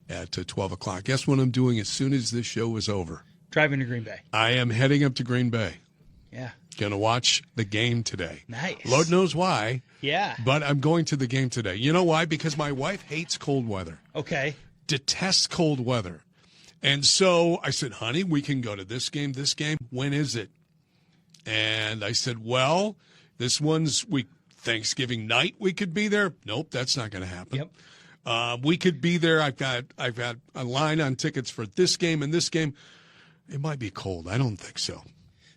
at 12 o'clock. Guess what I'm doing as soon as this show is over? Driving to Green Bay. I am heading up to Green Bay. Yeah. Going to watch the game today. Nice. Lord knows why. Yeah. But I'm going to the game today. You know why? Because my wife hates cold weather. Okay. Detests cold weather. And so I said, honey, we can go to this game. When is it? And I said, well, this one's Thanksgiving night we could be there. Nope, that's not going to happen. Yep. We could be there. I've got a line on tickets for this game and this game. It might be cold. I don't think so.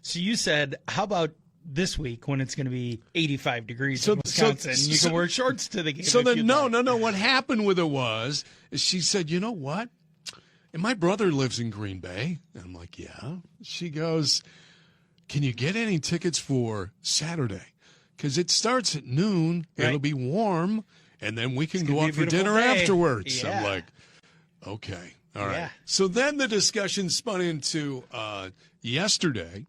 So you said, how about this week when it's going to be 85 degrees in Wisconsin? You can wear shorts to the game. So then, no. What happened with it is she said, you know what? And my brother lives in Green Bay. And I'm like, yeah. She goes, can you get any tickets for Saturday? Because it starts at noon. Right. It'll be warm. And then we can go out for dinner afterwards. Yeah. I'm like, okay. All right. Yeah. So then the discussion spun into yesterday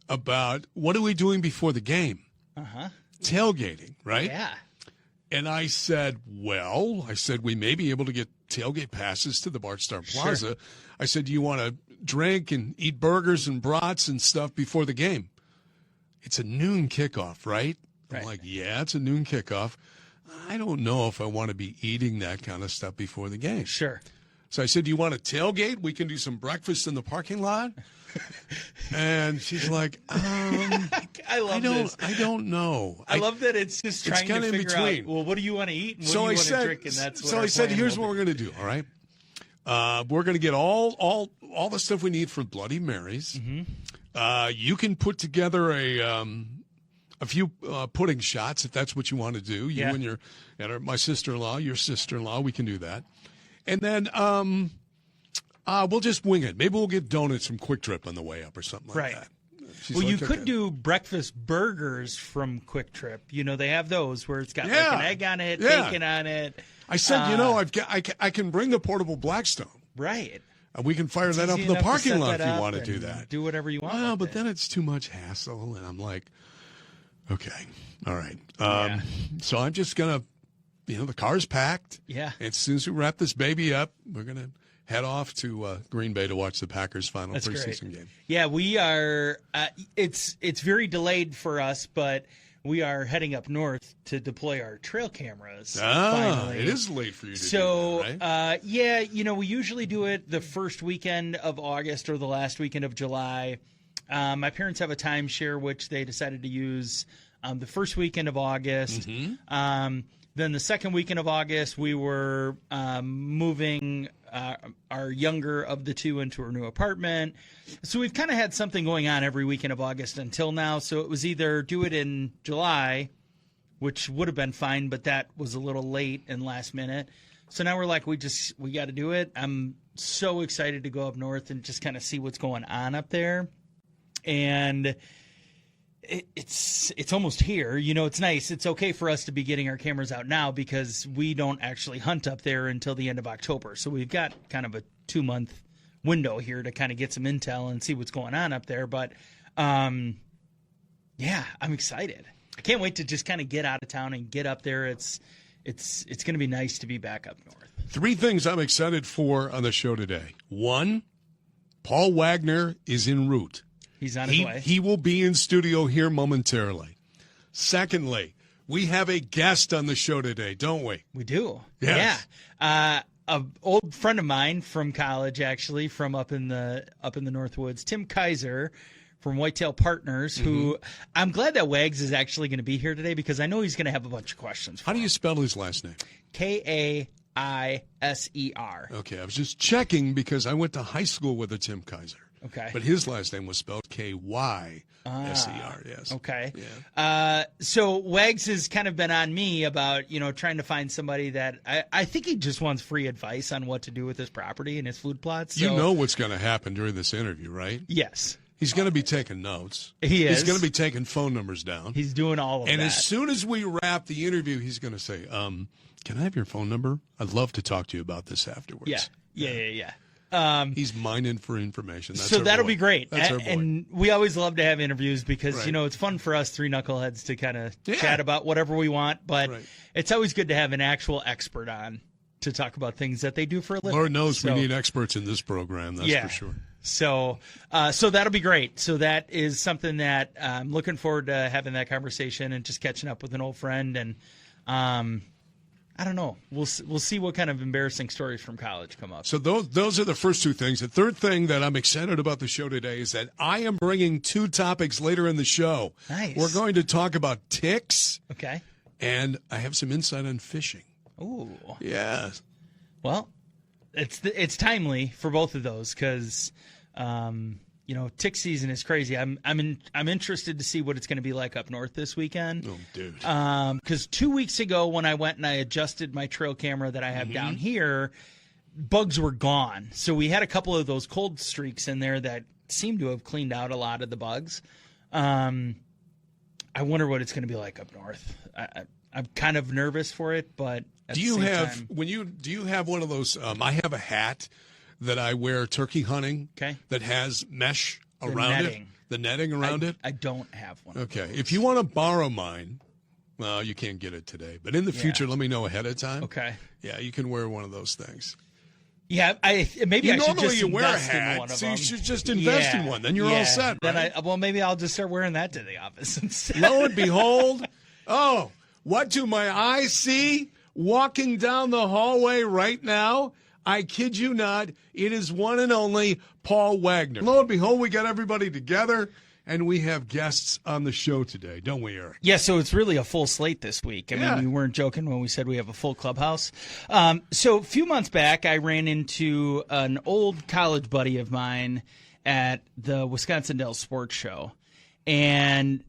about what are we doing before the game? Uh-huh. Tailgating, right? Yeah. And I said, we may be able to get tailgate passes to the Bart Star Plaza. Sure. I said, do you want to drink and eat burgers and brats and stuff before the game? It's a noon kickoff, right? Right. I'm like, yeah, it's a noon kickoff. I don't know if I want to be eating that kind of stuff before the game. Sure. So I said, do you want a tailgate? We can do some breakfast in the parking lot. And she's like, I love this. I don't know. I love that it's just trying to figure out, well, what do you want to eat and what do you want to drink? And that's what I said, here's what we're going to do, all right? We're going to get all the stuff we need for Bloody Marys. Mm-hmm. You can put together a few pudding shots if that's what you want to do. You and my sister-in-law, your sister-in-law, we can do that. And then we'll just wing it. Maybe we'll get donuts from Quick Trip on the way up or something like that. Well, you could do breakfast burgers from Quick Trip. You know, they have those where it's got like an egg on it, bacon on it. I said, I can bring the portable Blackstone. Right. And we can fire that up in the parking lot if you want to do that. Do whatever you want. Well, but then it's too much hassle. And I'm like, okay, all right. So I'm just going to, the car's packed. Yeah. And as soon as we wrap this baby up, we're going to head off to Green Bay to watch the Packers' final preseason game. Yeah, we are. It's very delayed for us, but we are heading up north to deploy our trail cameras. Finally. It is late for you to do that, right? We usually do it the first weekend of August or the last weekend of July. My parents have a timeshare, which they decided to use the first weekend of August. Mm-hmm. Then the second weekend of August, we were moving our younger of the two into her new apartment. So we've kind of had something going on every weekend of August until now. So it was either do it in July, which would have been fine, but that was a little late and last minute. So now we're like, we got to do it. I'm so excited to go up north and just kind of see what's going on up there. And it's almost here. It's nice. It's okay for us to be getting our cameras out now because we don't actually hunt up there until the end of October. So we've got kind of a 2-month window here to kind of get some intel and see what's going on up there. But, I'm excited. I can't wait to just kind of get out of town and get up there. It's going to be nice to be back up north. 3 things I'm excited for on the show today. 1, Paul Wagner is en route. He's on his way. He will be in studio here momentarily. Secondly, we have a guest on the show today, don't we? We do. Yes. Yeah. An old friend of mine from college, actually, from up in the Northwoods, Tim Kaiser from Whitetail Partners, who I'm glad that Wags is actually going to be here today because I know he's going to have a bunch of questions. How do you spell his last name? Kaiser. Okay, I was just checking because I went to high school with a Tim Kaiser. Okay. But his last name was spelled Kaiser, yes. Okay. Yeah. So Wags has kind of been on me about, trying to find somebody that I think he just wants free advice on what to do with his property and his food plots. So. You know what's going to happen during this interview, right? Yes. He's going to be taking notes. He is. He's going to be taking phone numbers down. He's doing all of that. And as soon as we wrap the interview, he's going to say, can I have your phone number? I'd love to talk to you about this afterwards. Yeah. He's mining for information. That's so that'll be great. That's our boy. And we always love to have interviews because, it's fun for us three knuckleheads to kind of chat about whatever we want. But it's always good to have an actual expert on to talk about things that they do for a living. Lord knows we need experts in this program, that's for sure. So that'll be great. So that is something that I'm looking forward to having that conversation and just catching up with an old friend. And I don't know. We'll see what kind of embarrassing stories from college come up. So those are the first two things. The third thing that I'm excited about the show today is that I am bringing two topics later in the show. Nice. We're going to talk about ticks. Okay. And I have some insight on fishing. Ooh. Yeah. Well, it's timely for both of those because tick season is crazy. I'm interested to see what it's going to be like up north this weekend. Oh, dude. Because 2 weeks ago when I went and I adjusted my trail camera that I have down here, bugs were gone. So we had a couple of those cold streaks in there that seemed to have cleaned out a lot of the bugs. I wonder what it's going to be like up north. I'm kind of nervous for it, but do you have one of those? I have a hat that I wear turkey hunting. Okay. That has mesh around it. The netting around it. I don't have one. Okay. If you want to borrow mine, well, you can't get it today, but in the future, let me know ahead of time. Okay. Yeah, you can wear one of those things. Yeah, I should just you wear a invest hat, in one of so them. you should just invest in one. Then you're all set, right? Then maybe I'll just start wearing that to the office instead. Lo and behold, what do my eyes see walking down the hallway right now? I kid you not, it is one and only Paul Wagner. Lo and behold, we got everybody together, and we have guests on the show today, don't we, Eric? Yeah, so it's really a full slate this week. I mean, we weren't joking when we said we have a full clubhouse. So a few months back, I ran into an old college buddy of mine at the Wisconsin Dells Sports Show. And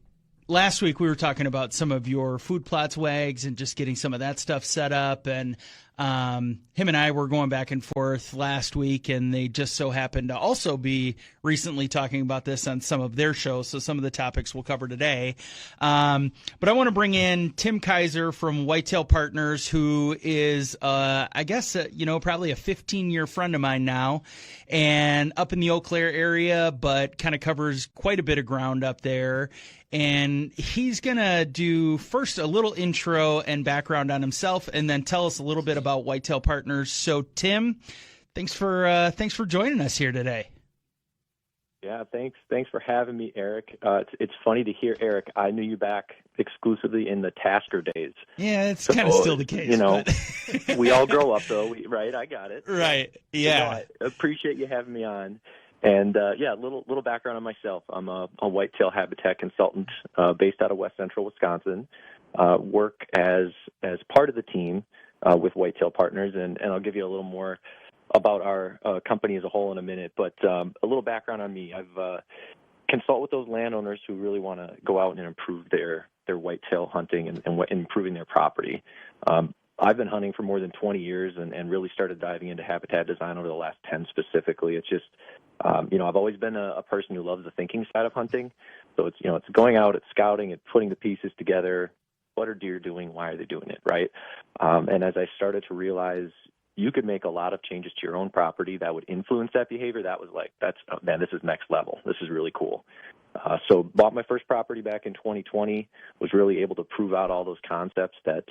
last week we were talking about some of your food plots wags and just getting some of that stuff set up. And him and I were going back and forth last week, and they just so happened to also be recently talking about this on some of their shows. So some of the topics we'll cover today. But I want to bring in Tim Kaiser from Whitetail Partners, who is, probably a 15-year friend of mine now, and up in the Eau Claire area, but kind of covers quite a bit of ground up there. And he's going to do first a little intro and background on himself, and then tell us a little bit about Whitetail Partners. So, Tim, thanks for joining us here today. Yeah, thanks for having me, Eric. It's funny to hear, Eric. I knew you back exclusively in the Tasker days. Yeah, it's kind of still the case. We all grow up, though, right? I got it. Right, yeah. I appreciate you having me on. And, a little background on myself. I'm a whitetail habitat consultant based out of West Central Wisconsin. Work as part of the team with Whitetail Partners, and I'll give you a little more about our company as a whole in a minute. But a little background on me. I've consult with those landowners who really want to go out and improve their whitetail hunting and improving their property. I've been hunting for more than 20 years and really started diving into habitat design over the last 10 specifically. It's just I've always been a person who loves the thinking side of hunting. So it's going out, it's scouting, it's putting the pieces together. What are deer doing? Why are they doing it? Right. And as I started to realize you could make a lot of changes to your own property that would influence that behavior, that was like, this is next level. This is really cool. So bought my first property back in 2020, was really able to prove out all those concepts that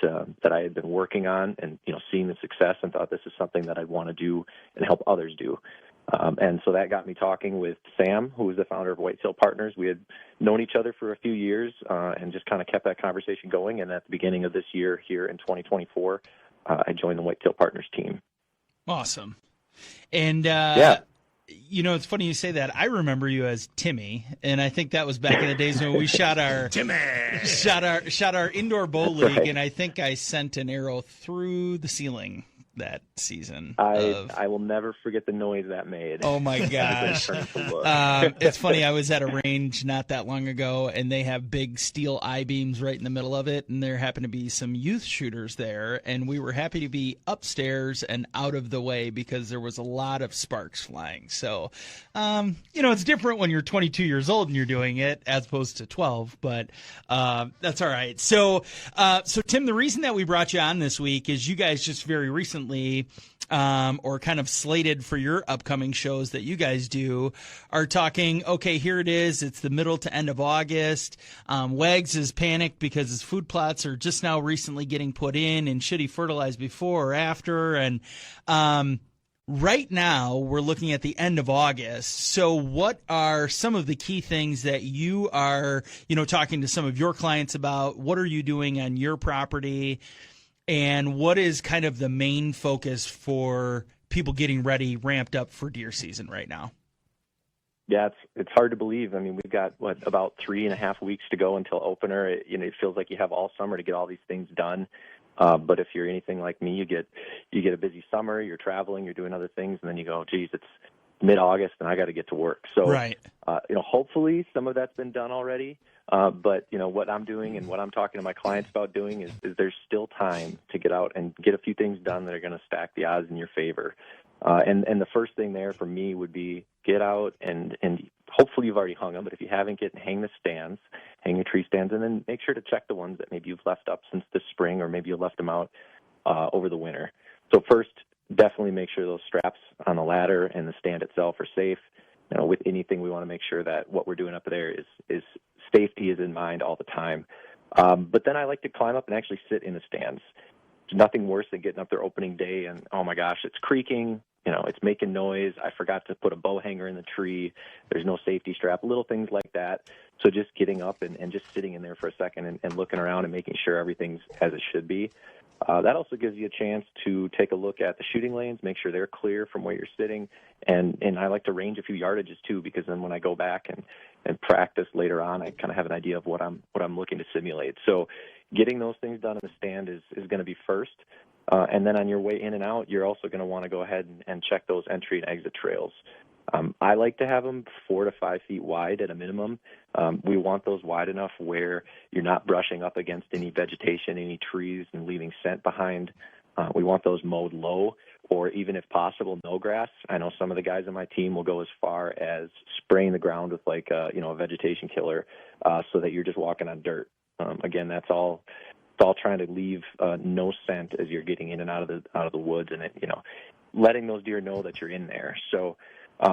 I had been working on and, seeing the success, and thought this is something that I'd want to do and help others do. And so that got me talking with Sam, who was the founder of Whitetail Partners. We had known each other for a few years and just kind of kept that conversation going. And at the beginning of this year, here in 2024, I joined the Whitetail Partners team. Awesome. And, it's funny you say that. I remember you as Timmy, and I think that was back in the days when we shot our shot our indoor bow league, right. And I think I sent an arrow through the ceiling that season. I will never forget the noise that made. Oh my gosh. It's funny, I was at a range not that long ago, and they have big steel I-beams right in the middle of it, and there happened to be some youth shooters there, and we were happy to be upstairs and out of the way because there was a lot of sparks flying. So it's different when you're 22 years old and you're doing it as opposed to 12, but that's all right. So Tim, the reason that we brought you on this week is you guys just very recently recently, or kind of slated for your upcoming shows that you guys do, are talking, okay, here it is. It's the middle to end of August. Wags is panicked because his food plots are just now recently getting put in, and should he fertilize before or after? And right now, we're looking at the end of August. So what are some of the key things that you are, talking to some of your clients about? What are you doing on your property? And what is kind of the main focus for people getting ready, ramped up for deer season right now? Yeah, it's hard to believe. I mean, we've got, about 3.5 weeks to go until opener. It feels like you have all summer to get all these things done. But if you're anything like me, you get a busy summer, you're traveling, you're doing other things, and then you go, geez, it's mid-August and I got to get to work. So, right. Hopefully some of that's been done already. But what I'm doing and what I'm talking to my clients about doing is there's still time to get out and get a few things done that are going to stack the odds in your favor. And the first thing there for me would be get out and hopefully you've already hung them, but if you haven't, hang the stands, hang your tree stands, and then make sure to check the ones that maybe you've left up since the spring, or maybe you left them out over the winter. So first, definitely make sure those straps on the ladder and the stand itself are safe. With anything, we want to make sure that what we're doing up there is safety is in mind all the time. But then I like to climb up and actually sit in the stands. There's nothing worse than getting up there opening day and, oh my gosh, it's creaking, it's making noise. I forgot to put a bow hanger in the tree. There's no safety strap, little things like that. So just getting up and just sitting in there for a second and looking around and making sure everything's as it should be. That also gives you a chance to take a look at the shooting lanes, make sure they're clear from where you're sitting. And I like to range a few yardages too, because then when I go back and practice later on, I kind of have an idea of what I'm looking to simulate. So getting those things done in the stand is going to be first. And then on your way in and out, you're also going to want to go ahead and check those entry and exit trails. I like to have them 4 to 5 feet wide at a minimum. We want those wide enough where you're not brushing up against any vegetation, any trees, and leaving scent behind. We want those mowed low, or even if possible, no grass. I know some of the guys on my team will go as far as spraying the ground with a vegetation killer, so that you're just walking on dirt. Again, it's all trying to leave no scent as you're getting in and out of the woods, and letting those deer know that you're in there. So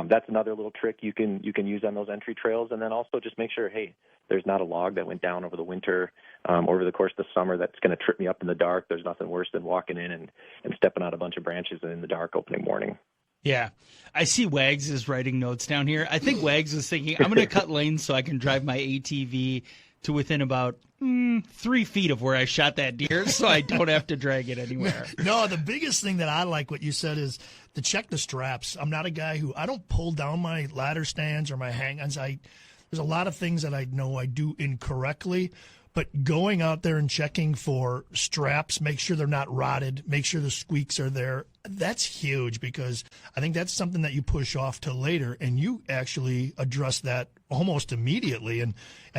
that's another little trick you can use on those entry trails. And then also just make sure, hey, there's not a log that went down over the winter, over the course of the summer that's going to trip me up in the dark. There's nothing worse than walking in and stepping on a bunch of branches in the dark opening morning. Yeah. I see Wags is writing notes down here. I think Wags is thinking, I'm going to cut lanes so I can drive my ATV to within about 3 feet of where I shot that deer, so I don't have to drag it anywhere. No, the biggest thing that I like what you said is to check the straps. I'm not a guy I don't pull down my ladder stands or my hang-ons. There's a lot of things that I know I do incorrectly, but going out there and checking for straps, make sure they're not rotted, make sure the squeaks are there. That's huge, because I think that's something that you push off to later, and you actually address that almost immediately. And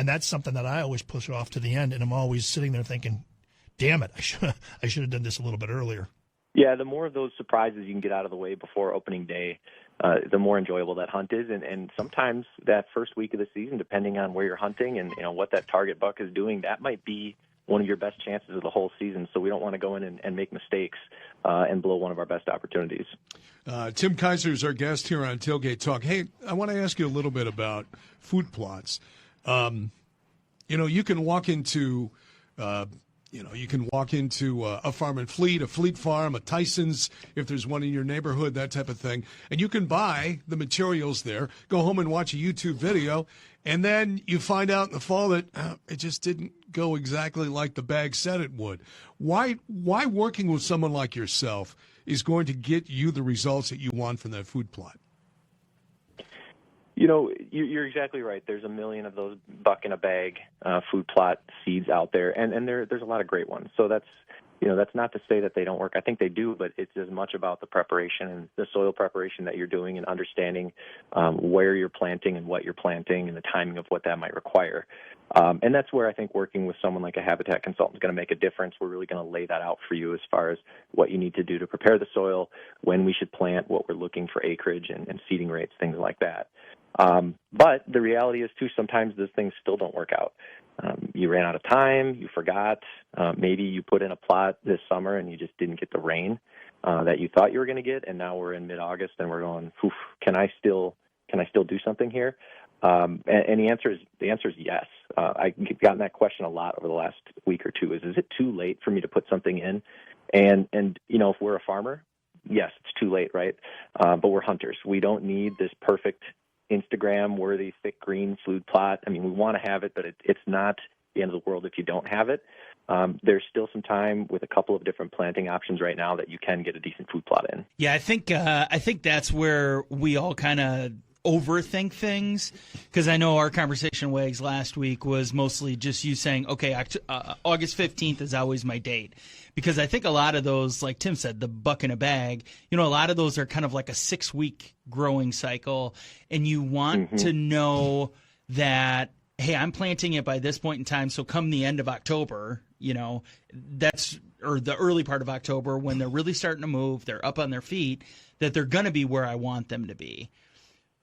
that's something that I always push off to the end, and I'm always sitting there thinking, damn it, I should have done this a little bit earlier. Yeah, the more of those surprises you can get out of the way before opening day, the more enjoyable that hunt is. And sometimes that first week of the season, depending on where you're hunting and what that target buck is doing, that might be one of your best chances of the whole season. So we don't want to go in and make mistakes and blow one of our best opportunities. Tim Kaiser is our guest here on Tailgate Talk. Hey, I want to ask you a little bit about food plots. You can walk into a farm and fleet, a Fleet Farm, a Tyson's, if there's one in your neighborhood, that type of thing. And you can buy the materials there, go home and watch a YouTube video, and then you find out in the fall that it just didn't go exactly like the bag said it would. Why working with someone like yourself is going to get you the results that you want from that food plot? You're exactly right. There's a million of those buck in a bag food plot seeds out there, and there's a lot of great ones. So that's not to say that they don't work. I think they do, but it's as much about the preparation and the soil preparation that you're doing, and understanding where you're planting and what you're planting and the timing of what that might require. And that's where I think working with someone like a habitat consultant is going to make a difference. We're really going to lay that out for you as far as what you need to do to prepare the soil, when we should plant, what we're looking for acreage and seeding rates, things like that. But the reality is, too, sometimes those things still don't work out. You ran out of time, you forgot, maybe you put in a plot this summer and you just didn't get the rain. that you thought you were going to get, and now we're in mid-August and we're going, "Oof, can I still do something here?" And the answer is yes. I've gotten that question a lot over the last week or two. Is it too late for me to put something in? And if we're a farmer, yes, it's too late, right? But we're hunters. We don't need this perfect Instagram-worthy thick green food plot. I mean, we want to have it, but it's not the end of the world if you don't have it. There's still some time with a couple of different planting options right now that you can get a decent food plot in. Yeah, I think that's where we all kind of overthink things, because I know our conversation, Wags, last week was mostly just you saying, okay, August 15th is always my date, because I think a lot of those, like Tim said, the buck in a bag, a lot of those are kind of like a 6-week growing cycle, and you want to know that, hey, I'm planting it by this point in time, so come the end of October, or the early part of October, when they're really starting to move, they're up on their feet, that they're going to be where I want them to be.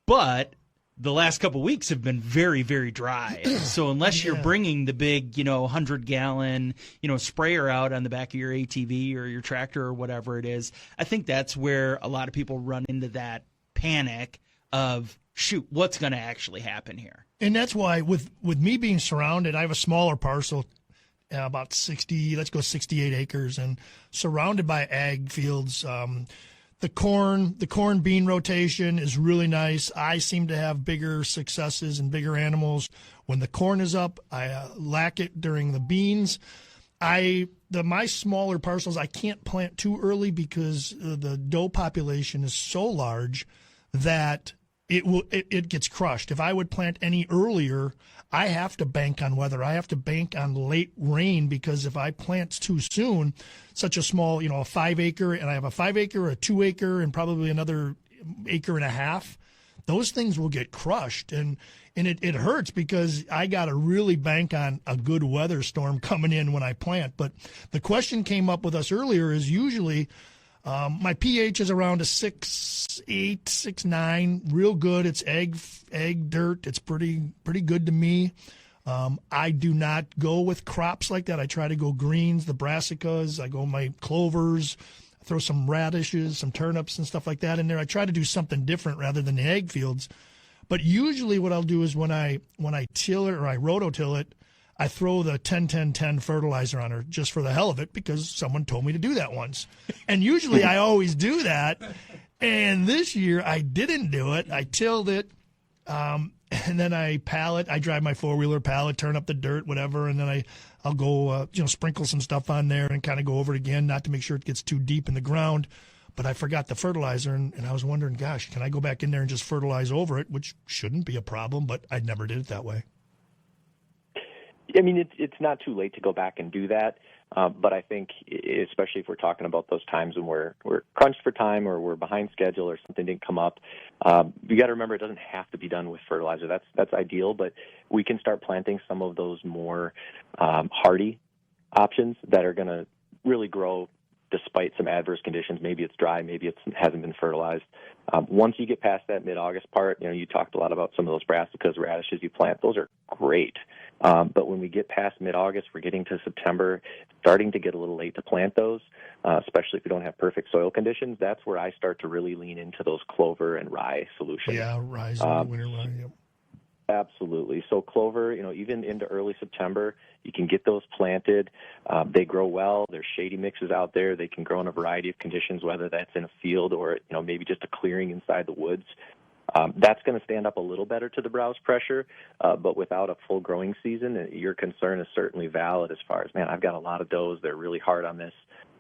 But the last couple of weeks have been very, very dry. So unless you're bringing the big, 100-gallon, sprayer out on the back of your ATV or your tractor or whatever it is, I think that's where a lot of people run into that panic of, shoot, what's going to actually happen here? And that's why with me being surrounded, I have a smaller parcel, about 68 acres, and surrounded by ag fields. The corn bean rotation is really nice. I seem to have bigger successes and bigger animals when the corn is up. I lack it during the beans. My smaller parcels I can't plant too early because the doe population is so large that it gets crushed. If I would plant any earlier, I have to bank on weather. I have to bank on late rain, because if I plant too soon, such a small, a 5 acre, and I have a 5 acre, a 2 acre, and probably another acre and a half, those things will get crushed. And it hurts because I got to really bank on a good weather storm coming in when I plant. But the question came up with us earlier is usually my pH is around a 6.8, 6.9, real good. It's egg dirt. It's pretty good to me. I do not go with crops like that. I try to go greens, the brassicas. I go my clovers. I throw some radishes, some turnips and stuff like that in there. I try to do something different rather than the egg fields. But usually what I'll do is when I till it or I rototill it, I throw the 10-10-10 fertilizer on her just for the hell of it, because someone told me to do that once. And usually I always do that. And this year I didn't do it. I tilled it, and then I drive my four-wheeler pallet, turn up the dirt, whatever, and then I'll go sprinkle some stuff on there and kind of go over it again, not to make sure it gets too deep in the ground. But I forgot the fertilizer, and I was wondering, gosh, can I go back in there and just fertilize over it, which shouldn't be a problem, but I never did it that way. I mean, it's not too late to go back and do that, but I think, especially if we're talking about those times when we're crunched for time or we're behind schedule or something didn't come up, you got to remember it doesn't have to be done with fertilizer. That's ideal, but we can start planting some of those more hardy options that are going to really grow despite some adverse conditions. Maybe it's dry, maybe it hasn't been fertilized. Once you get past that mid-August part, you talked a lot about some of those brassicas, radishes you plant. Those are great. But when we get past mid-August, we're getting to September, starting to get a little late to plant those, especially if we don't have perfect soil conditions. That's where I start to really lean into those clover and rye solutions. Yeah, rye, winter rye, yep. Absolutely. So clover, even into early September, you can get those planted. They grow well. There's shady mixes out there. They can grow in a variety of conditions, whether that's in a field or, maybe just a clearing inside the woods. That's going to stand up a little better to the browse pressure, but without a full growing season, your concern is certainly valid as far as, man, I've got a lot of does. They're really hard on this.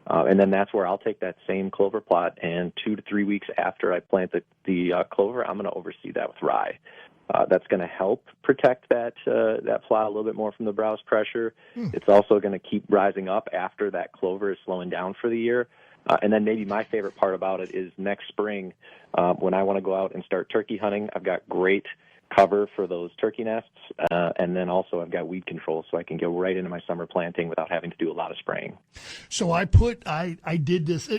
And then that's where I'll take that same clover plot, and 2 to 3 weeks after I plant the clover, I'm going to oversee that with rye. That's going to help protect that plot a little bit more from the browse pressure. It's also going to keep rising up after that clover is slowing down for the year. And then maybe my favorite part about it is next spring, when I want to go out and start turkey hunting, I've got great cover for those turkey nests, and then also I've got weed control, so I can go right into my summer planting without having to do a lot of spraying. So I did this.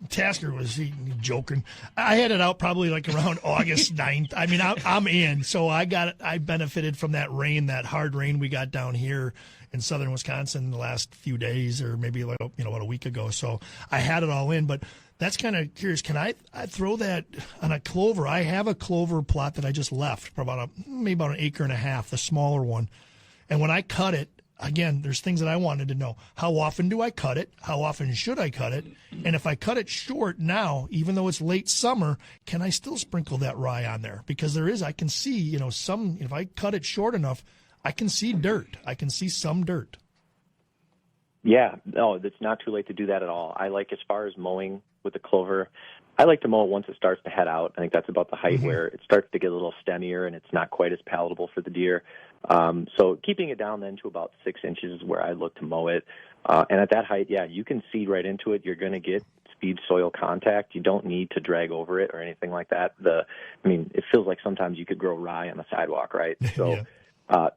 Tasker was joking. I had it out probably like around August 9th. I mean, I'm in. So I benefited from that rain, that hard rain we got down here in southern Wisconsin the last few days, or maybe like, about a week ago. So I had it all in, but that's kind of curious. Can I throw that on a clover? I have a clover plot that I just left for maybe about an acre and a half, the smaller one. And when I cut it, again, there's things that I wanted to know. How often do I cut it? How often should I cut it? And if I cut it short now, even though it's late summer, can I still sprinkle that rye on there? Because I can see, if I cut it short enough, I can see dirt. I can see some dirt. Yeah, no, it's not too late to do that at all. I like, as far as mowing with the clover, I like to mow once it starts to head out. I think that's about the height where it starts to get a little stemmier and it's not quite as palatable for the deer. So keeping it down then to about 6 inches is where I look to mow it. And at that height, you can seed right into it. You're going to get speed soil contact. You don't need to drag over it or anything like that. It feels like sometimes you could grow rye on the sidewalk, right? So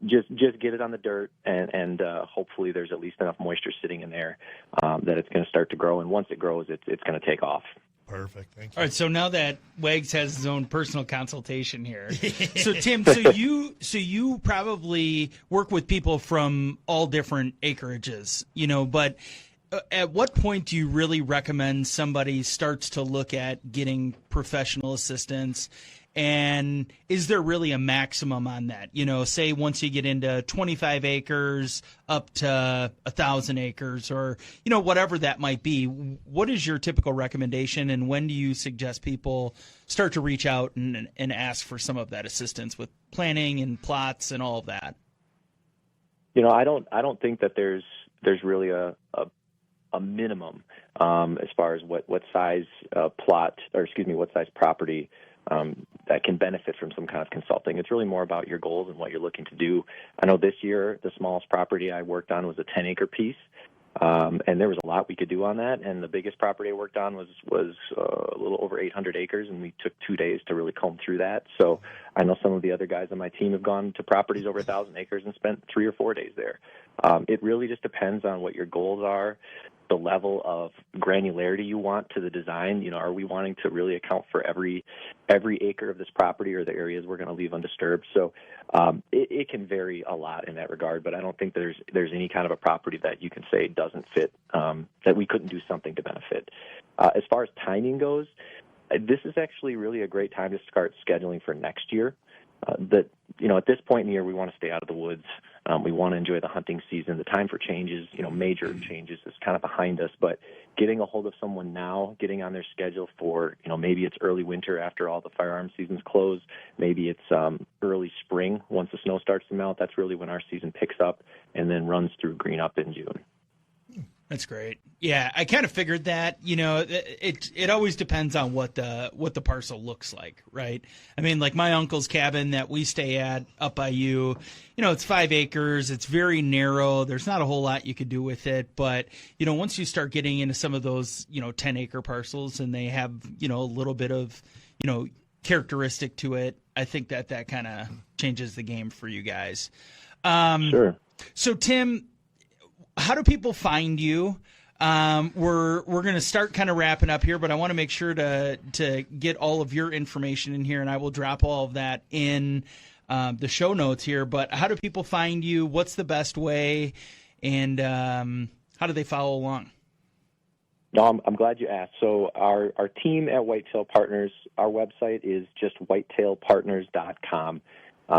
just get it on the dirt, and hopefully there's at least enough moisture sitting in there that it's going to start to grow. And once it grows, it's going to take off. Perfect. Thank you. All right, so now that Wags has his own personal consultation here, so Tim, so you probably work with people from all different acreages, but at what point do you really recommend somebody starts to look at getting professional assistance? And is there really a maximum on that? Say once you get into 25 acres up to 1,000 acres or, whatever that might be, what is your typical recommendation, and when do you suggest people start to reach out and ask for some of that assistance with planning and plots and all of that? I don't think that there's really a minimum as far as what size what size property that can benefit from some kind of consulting. It's really more about your goals and what you're looking to do. I know this year the smallest property I worked on was a 10-acre piece, and there was a lot we could do on that. And the biggest property I worked on was a little over 800 acres, and we took 2 days to really comb through that. So I know some of the other guys on my team have gone to properties over 1,000 acres and spent 3 or 4 days there. It really just depends on what your goals are, the level of granularity you want to the design. Are we wanting to really account for every acre of this property or the areas we're going to leave undisturbed? So it can vary a lot in that regard, but I don't think there's any kind of a property that you can say doesn't fit, that we couldn't do something to benefit. As far as timing goes, this is actually really a great time to start scheduling for next year. At this point in the year, we want to stay out of the woods. We want to enjoy the hunting season. The time for changes, major changes, is kind of behind us. But getting a hold of someone now, getting on their schedule for, maybe it's early winter after all the firearm seasons close. Maybe it's early spring once the snow starts to melt. That's really when our season picks up and then runs through green up in June. That's great. Yeah, I kind of figured that. It always depends on what the parcel looks like, right? I mean, like my uncle's cabin that we stay at up by you, it's 5 acres. It's very narrow. There's not a whole lot you could do with it. But, once you start getting into some of those, 10-acre parcels and they have, a little bit of, characteristic to it, I think that kind of changes the game for you guys. Sure. So, Tim, how do people find you? We're going to start kind of wrapping up here, but I want to make sure to get all of your information in here, and I will drop all of that in the show notes here. But how do people find you? What's the best way? And how do they follow along? No, I'm glad you asked. So our team at Whitetail Partners, our website is just whitetailpartners.com.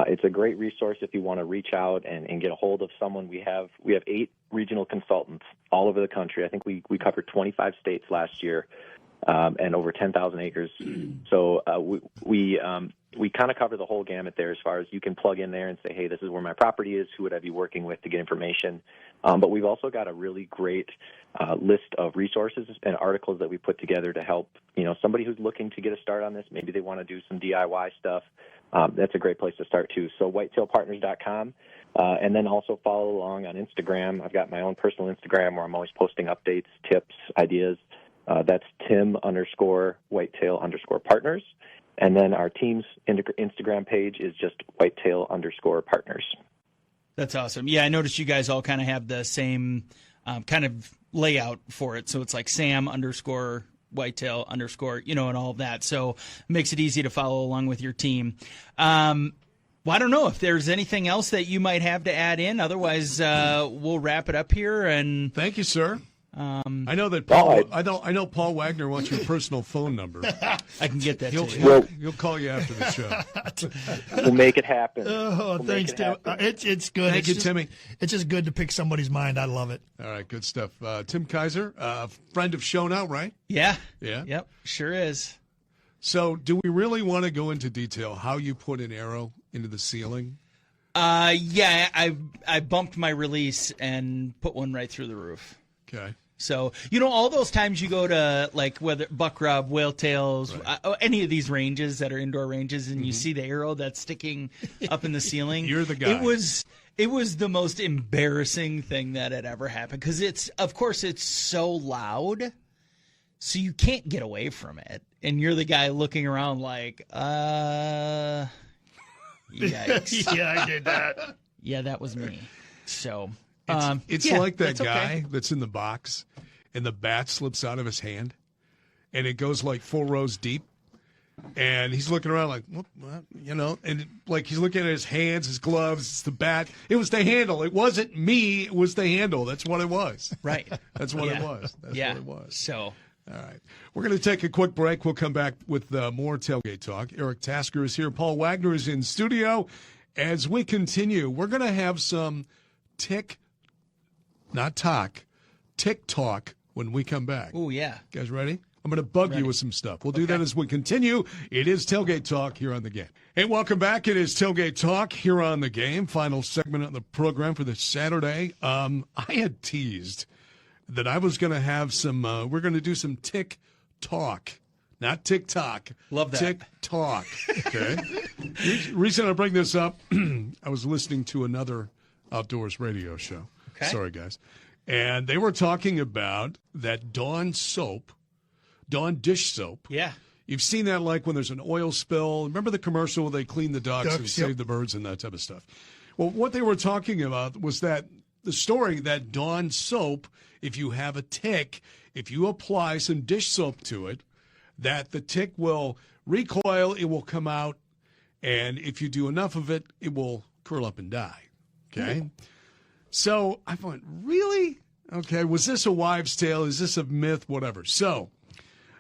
It's a great resource if you want to reach out and get a hold of someone. We have 8 regional consultants all over the country. I think we covered 25 states last year and over 10,000 acres. So we kind of cover the whole gamut there as far as you can plug in there and say, hey, this is where my property is. Who would I be working with to get information? But we've also got a really great list of resources and articles that we put together to help, somebody who's looking to get a start on this. Maybe they want to do some DIY stuff. That's a great place to start, too. So whitetailpartners.com, and then also follow along on Instagram. I've got my own personal Instagram where I'm always posting updates, tips, ideas. That's Tim_Whitetail_partners. And then our team's Instagram page is just Whitetail_partners. That's awesome. Yeah, I noticed you guys all kind of have the same kind of layout for it. So it's like Sam_Whitetail Whitetail _ and all of that. So it makes it easy to follow along with your team. Well, I don't know if there's anything else that you might have to add in. Otherwise, we'll wrap it up here. And thank you, sir. I know that Paul. I know Paul Wagner wants your personal phone number. I can get that. He'll call you after the show. We'll make it happen. Thanks, Tim. It's good. Thank you, Timmy. It's just good to pick somebody's mind. I love it. All right, good stuff. Tim Kaiser, friend of show now, right? Yeah. Yeah. Yep. Sure is. So, do we really want to go into detail how you put an arrow into the ceiling? Yeah. I bumped my release and put one right through the roof. Okay. So, all those times you go to, like, whether buck rub, whale tails, right. Any of these ranges that are indoor ranges, and you see the arrow that's sticking up in the ceiling. You're the guy. It was the most embarrassing thing that had ever happened because of course, it's so loud, so you can't get away from it. And you're the guy looking around like, yikes. Yeah, I did that. Yeah, that was me. So... It's like that guy that's in the box and the bat slips out of his hand and it goes like 4 rows deep and he's looking around like, what, and like he's looking at his hands, his gloves, it's the bat. It was the handle. It wasn't me. It was the handle. That's what it was. Right. That's what it was. That's what it was. So. All right. We're going to take a quick break. We'll come back with more Tailgate Talk. Eric Tasker is here. Paul Wagner is in studio. As we continue, we're going to have some tick talk when we come back. Oh, yeah. You guys ready? I'm going to bug you with some stuff. We'll do that as we continue. It is Tailgate Talk here on The Game. Hey, welcome back. It is Tailgate Talk here on The Game. Final segment of the program for this Saturday. I had teased that I was going to have some, we're going to do some tick talk. Not TikTok. Love that. Tick talk. Okay. Reason I bring this up, I was listening to another outdoors radio show. Okay. Sorry, guys. And they were talking about that Dawn dish soap. Yeah. You've seen that like when there's an oil spill. Remember the commercial where they clean the ducks and save yep. the birds and that type of stuff? Well, what they were talking about was that the story that Dawn soap, if you have a tick, if you apply some dish soap to it, that the tick will recoil, it will come out, and if you do enough of it, it will curl up and die. Okay? Mm. So I thought, really? Okay, was this a wives' tale? Is this a myth? Whatever. So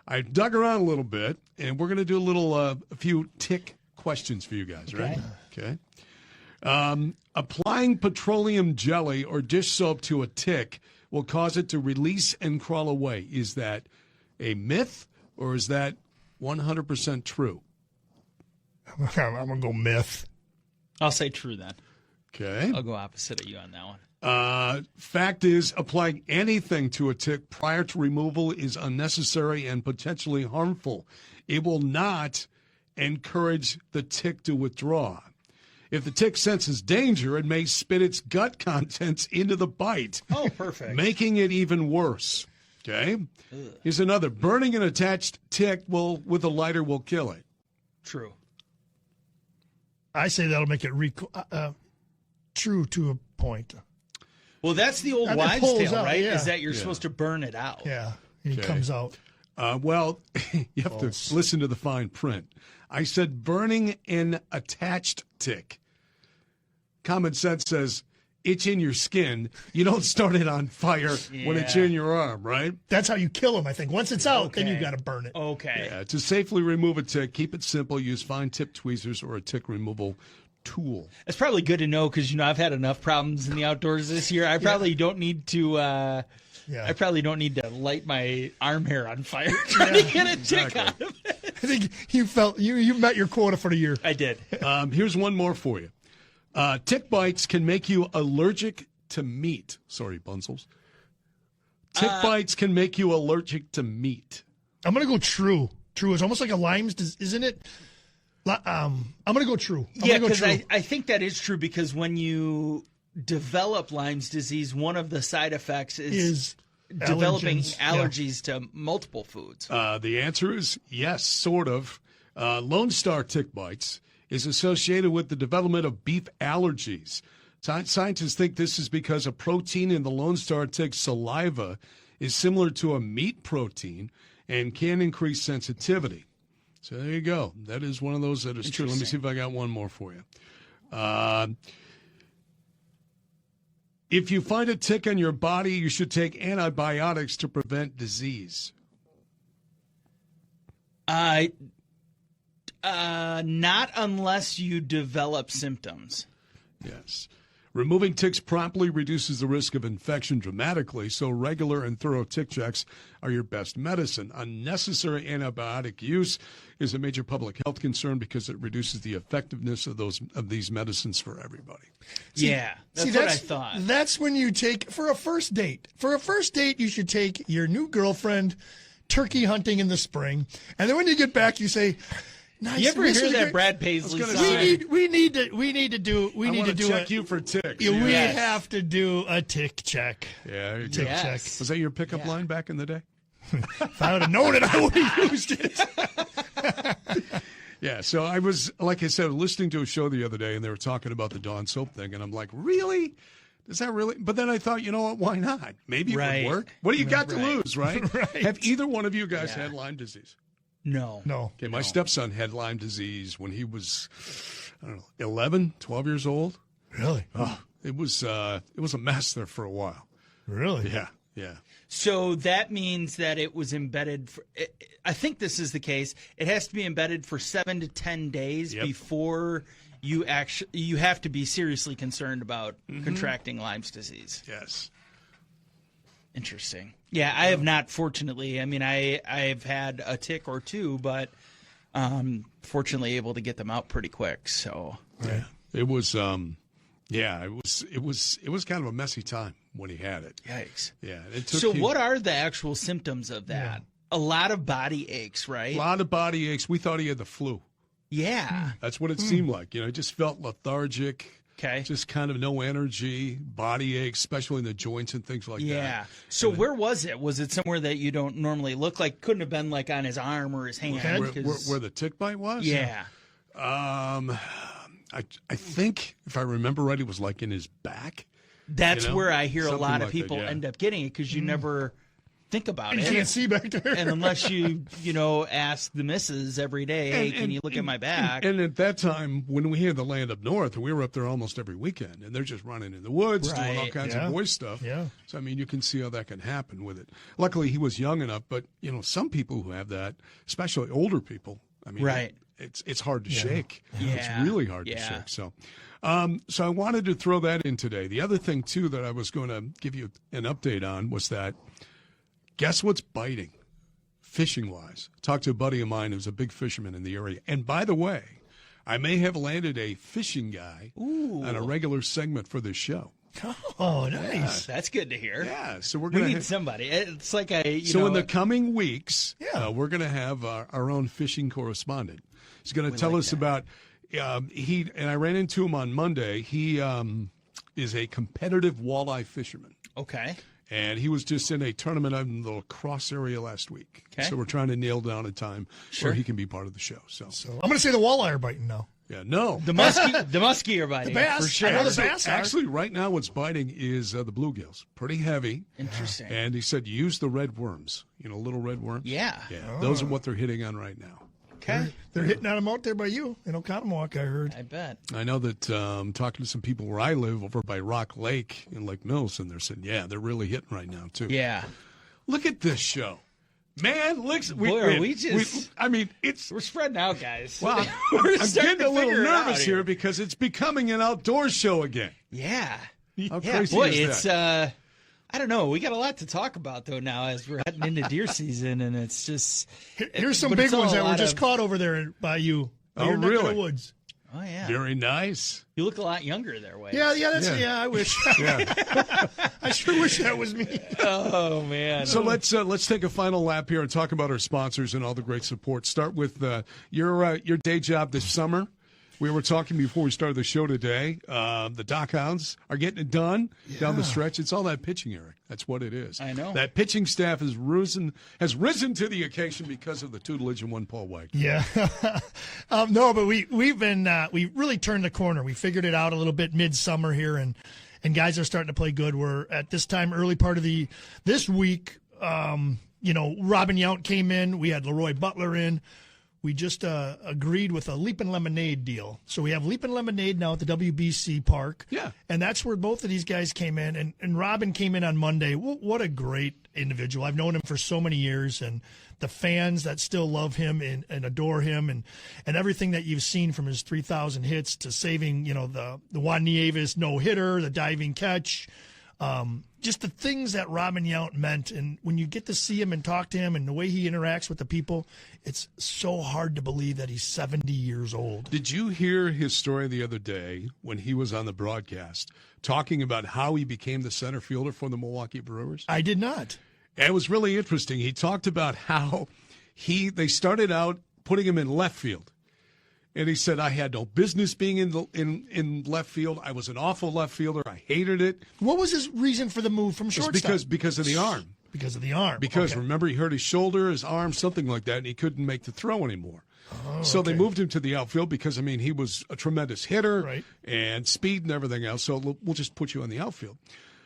I dug around a little bit, and we're going to do a few tick questions for you guys, right? Okay. Applying petroleum jelly or dish soap to a tick will cause it to release and crawl away. Is that a myth, or is that 100% true? I'm going to go myth. I'll say true then. Okay. I'll go opposite of you on that one. Fact is, applying anything to a tick prior to removal is unnecessary and potentially harmful. It will not encourage the tick to withdraw. If the tick senses danger, it may spit its gut contents into the bite. Oh, perfect. Making it even worse. Okay? Ugh. Here's another. Burning an attached tick with a lighter will kill it. True. I say that'll make it true to a point. Well, that's the old wives' tale, out, right? Yeah. Is that you're supposed to burn it out. Yeah, it comes out. Well, you have to listen to the fine print. I said burning an attached tick. Common sense says it's in your skin. You don't start it on fire when it's in your arm, right? That's how you kill them, I think. Once it's out, then you got to burn it. Okay. Yeah, to safely remove a tick, keep it simple. Use fine tip tweezers or a tick removal tool. It's probably good to know because I've had enough problems in the outdoors this year. I probably don't need to. I probably don't need to light my arm hair on fire trying to get a tick out of it. I think you met your quota for the year. I did. Here's one more for you. Tick bites can make you allergic to meat. Sorry, Bunzels. Tick bites can make you allergic to meat. I'm going to go true. True. It's almost like a Lyme's disease, isn't it? I'm going to go true. Because I think that is true because when you develop Lyme's disease, one of the side effects is developing allergies to multiple foods. The answer is yes, sort of. Lone Star tick bites is associated with the development of beef allergies. Scientists think this is because a protein in the Lone Star tick's saliva is similar to a meat protein, and can increase sensitivity. So there you go. That is one of those that is true. Let me see if I got one more for you. If you find a tick on your body, you should take antibiotics to prevent disease. Not unless you develop symptoms. Yes. Removing ticks promptly reduces the risk of infection dramatically, so regular and thorough tick checks are your best medicine. Unnecessary antibiotic use is a major public health concern because it reduces the effectiveness of these medicines for everybody. That's what I thought. That's when you take, for a first date. For a first date, you should take your new girlfriend turkey hunting in the spring, and then when you get back, you say, "Nice." You ever hear that Brad Paisley song? We need to check you for ticks. We have to do a tick check. Yeah, there you Tick go. check. Was that your pickup line back in the day? If I would have known it, I would have used it. Yeah, so I was, like I said, listening to a show the other day, and they were talking about the Dawn soap thing, and I'm like, really? Is that really? But then I thought, you know what? Why not? Maybe it would work. What do you got to lose, right? Have either one of you guys had Lyme disease? No. Okay, my stepson had Lyme disease when he was, 11, 12 years old. Really? Oh, it was a mess there for a while. Really? Yeah. So that means that it was embedded I think this is the case. It has to be embedded for 7 to 10 days before you have to be seriously concerned about contracting Lyme's disease. Yes. Interesting. Yeah, I have not, fortunately. I mean, I've had a tick or two, but fortunately able to get them out pretty quick. So yeah, it was kind of a messy time when he had it. Yikes. Yeah. What are the actual symptoms of that? Yeah. A lot of body aches, right? A lot of body aches. We thought he had the flu. Yeah. That's what it seemed like. He just felt lethargic. Okay. Just kind of no energy, body aches, especially in the joints and things like that. Yeah. So where was it? Was it somewhere that you don't normally look like? Couldn't have been like on his arm or his hand. Where the tick bite was? Yeah. I think, if I remember right, it was like in his back. That's where I hear Something a lot of like people that, end up getting it because you never think about it. You can't see back there. And unless you ask the missus every day, hey, can you look at my back? And at that time, when we had the land up north, we were up there almost every weekend, and they're just running in the woods, doing all kinds of boy stuff. Yeah. So, I mean, you can see how that can happen with it. Luckily, he was young enough, but, some people who have that, especially older people, I mean, it's hard to shake. Yeah. It's really hard to shake. So I wanted to throw that in today. The other thing, too, that I was going to give you an update on was that, guess what's biting, fishing-wise? I talked to a buddy of mine who's a big fisherman in the area. And by the way, I may have landed a fishing guy on a regular segment for this show. Oh, nice. That's good to hear. Yeah, so we need somebody. It's like in the coming weeks, we're going to have our own fishing correspondent. He's going to tell us about and I ran into him on Monday. He is a competitive walleye fisherman. Okay. And he was just in a tournament in the La Crosse area last week. Okay. So we're trying to nail down a time where he can be part of the show. So I'm going to say the walleye are biting now. Yeah, no. The muskie are biting. The bass. For sure. I know the bass are. Actually, right now what's biting is the bluegills. Pretty heavy. Interesting. And he said use the red worms. Little red worms. Yeah. Yeah. Those are what they're hitting on right now. Okay. They're hitting on them out there by you in Oconomowoc, I heard. I bet. I know that talking to some people where I live over by Rock Lake in Lake Mills, and they're saying, they're really hitting right now, too. Yeah. Look at this show. Man, we're spreading out, guys. Well, I'm getting a little nervous here because it's becoming an outdoor show again. Yeah. How crazy is that? I don't know. We got a lot to talk about, though, now as we're heading into deer season, and it's just... Here's some big ones that were just caught over there by you. Oh, really? In the woods. Oh, yeah. Very nice. You look a lot younger there, Wade. Yeah, I wish. I sure wish that was me. Oh, man. So let's take a final lap here and talk about our sponsors and all the great support. Start with your day job this summer. We were talking before we started the show today. The Dock Hounds are getting it done down the stretch. It's all that pitching, Eric. That's what it is. I know. That pitching staff has risen to the occasion because of the tutelage of one Paul White. Yeah. No, but we really turned the corner. We figured it out a little bit midsummer here, and guys are starting to play good. We're at this time, early part of this week, Robin Yount came in. We had Leroy Butler in. We just agreed with a Leapin' Lemonade deal. So we have Leapin' Lemonade now at the WBC Park. Yeah. And that's where both of these guys came in. And Robin came in on Monday. What a great individual. I've known him for so many years. And the fans that still love him and adore him and everything that you've seen from his 3,000 hits to saving, the Juan Nieves no-hitter, the diving catch, just the things that Robin Yount meant. And when you get to see him and talk to him and the way he interacts with the people, it's so hard to believe that he's 70 years old. Did you hear his story the other day when he was on the broadcast talking about how he became the center fielder for the Milwaukee Brewers? I did not. It was really interesting. He talked about how they started out putting him in left field. And he said, I had no business being in left field. I was an awful left fielder. I hated it. What was his reason for the move from shortstop? Because of the arm. Because of the arm. Because okay. Remember, he hurt his shoulder, his arm, something like that, and he couldn't make the throw anymore. Oh, so okay. they moved him to the outfield because, he was a tremendous hitter right. and speed and everything else. So we'll just put you on the outfield.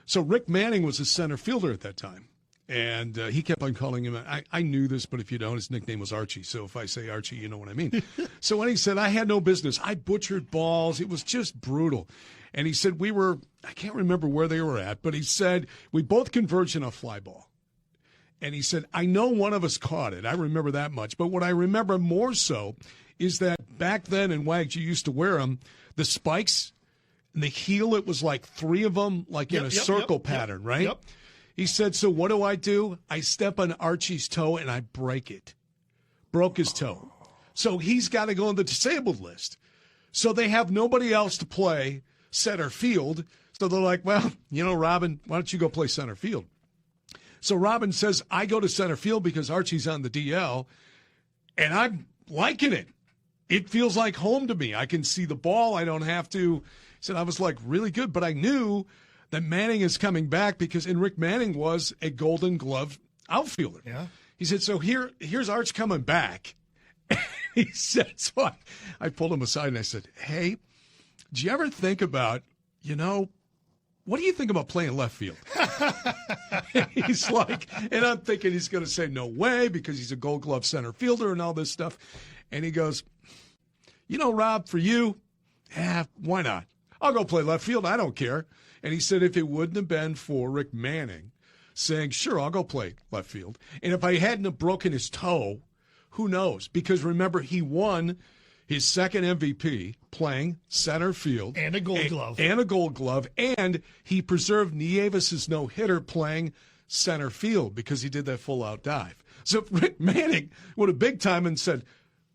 So Rick Manning was his center fielder at that time. And he kept on calling him. I knew this, but if you don't, his nickname was Archie. So if I say Archie, you know what I mean. So when he said, I had no business, I butchered balls. It was just brutal. And he said, I can't remember where they were at, but he said, we both converged in a fly ball. And he said, I know one of us caught it. I remember that much. But what I remember more so is that back then in Wags, you used to wear them, the spikes, and the heel, it was like 3 of them, like in a circle pattern, right? Yep. He said, so what do? I step on Archie's toe and I break it. Broke his toe. So he's got to go on the disabled list. So they have nobody else to play center field. So they're like, well, Robin, why don't you go play center field? So Robin says, I go to center field because Archie's on the DL, and I'm liking it. It feels like home to me. I can see the ball. I don't have to. He said, I was like really good, but I knew that Manning is coming back because Rick Manning was a Golden Glove outfielder. Yeah. He said, so here's Arch coming back. He said, so I pulled him aside and I said, hey, do you ever think about, what do you think about playing left field? He's like, and I'm thinking he's going to say no way because he's a Gold Glove center fielder and all this stuff. And he goes, Rob, for you, why not? I'll go play left field. I don't care. And he said if it wouldn't have been for Rick Manning saying, sure, I'll go play left field. And if I hadn't have broken his toe, who knows? Because remember, he won his second MVP playing center field. And a Gold Glove. And a Gold Glove. And he preserved Nieves' no-hitter playing center field because he did that full-out dive. So if Rick Manning would have big time and said,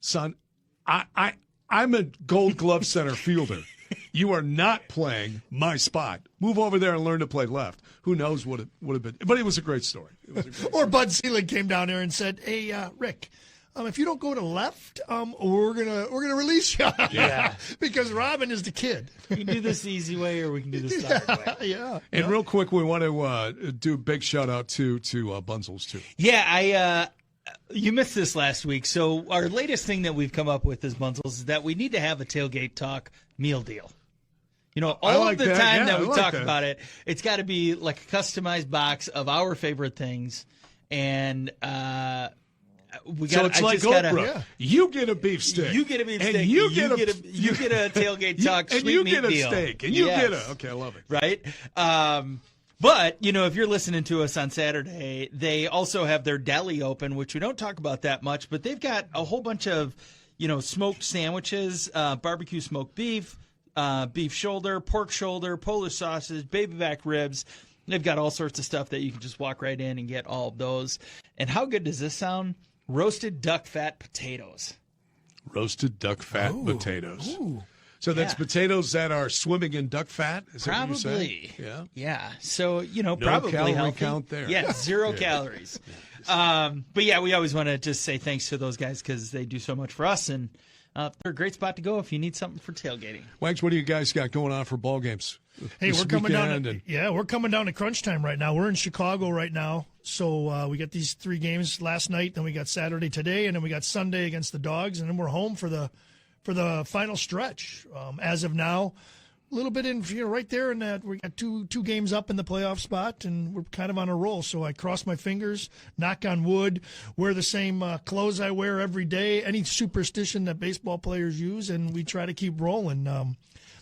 son, I'm a Gold Glove center fielder. You are not playing my spot. Move over there and learn to play left. Who knows what it would have been. But it was a great story. Or Bud Selig came down there and said, hey, Rick, if you don't go to left, we're gonna release you. Yeah. Because Robin is the kid. We can do this the easy way or we can do this the hard way. Yeah. And real quick, we want to do a big shout-out to Bunzels, too. Yeah, you missed this last week. So our latest thing that we've come up with as Bunzels is that we need to have a Tailgate Talk meal deal. All like of the that. time Yeah, that I we like talk that. about it, it's got to be like a customized box of our favorite things. And we got. So it's like Oprah. You get a beefsteak. You get a beefsteak. And you get a Tailgate Talk and sweet you meat get a deal. steak. And you get Yes. okay, I love it. Right? But, if you're listening to us on Saturday, they also have their deli open, which we don't talk about that much, but they've got a whole bunch of, smoked sandwiches, barbecue smoked beef, beef shoulder, pork shoulder, Polish sausage, baby back ribs. They've got all sorts of stuff that you can just walk right in and get all of those. And how good does this sound? Roasted duck fat potatoes. Roasted duck fat potatoes. Ooh. So that's potatoes that are swimming in duck fat? Is that what you're Probably. saying? Yeah. So, probably calorie healthy. count there. Yeah, 0 calories. But yeah, we always want to just say thanks to those guys because they do so much for us. And they're a great spot to go if you need something for tailgating. Wags, what do you guys got going on for ball games? Hey, this we're coming down. weekend We're coming down to crunch time right now. We're in Chicago right now, so we got these 3 games last night. Then we got Saturday today, and then we got Sunday against the Dogs, and then we're home for the final stretch. As of now, a little bit in, right there in that. We got two games up in the playoff spot, and we're kind of on a roll. So I cross my fingers, knock on wood, wear the same clothes I wear every day, any superstition that baseball players use, and we try to keep rolling.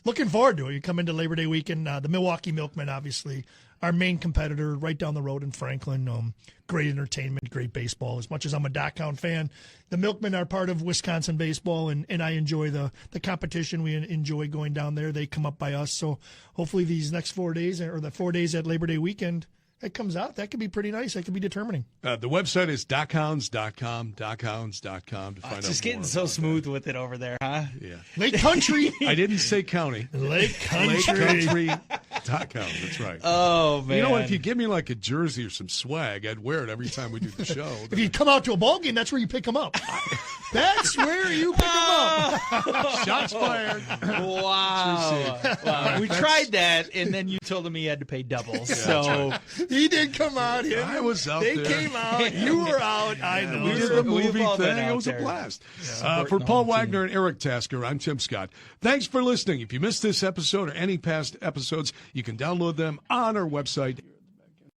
Looking forward to it. You come into Labor Day weekend, the Milwaukee Milkmen, obviously, our main competitor right down the road in Franklin. Great entertainment, great baseball. As much as I'm a Dachtown fan, the Milkmen are part of Wisconsin baseball, and I enjoy the competition. We enjoy going down there. They come up by us. So hopefully these next 4 days, or the 4 days at Labor Day weekend, it comes out. That could be pretty nice. That could be determining. The website is dachhounds.com, dachhounds.com to find out just getting more so about smooth with it over there, huh? that. Yeah. Lake Country. I didn't say county. Lake Country. LakeCountry.com. That's right. Oh, man. You know what? If you give me like a jersey or some swag, I'd wear it every time we do the show. If you come out to a ball game, that's where you pick them up. That's where you pick them up. Shots fired. Wow. We tried that, and then you told him he had to pay double. So He did come out. I was out They there. came out. You were out. I know. We did the movie all been thing. It out was a there. blast. Yeah. For Paul Wagner and Eric Tasker, I'm Tim Scott. Thanks for listening. If you missed this episode or any past episodes, you can download them on our website.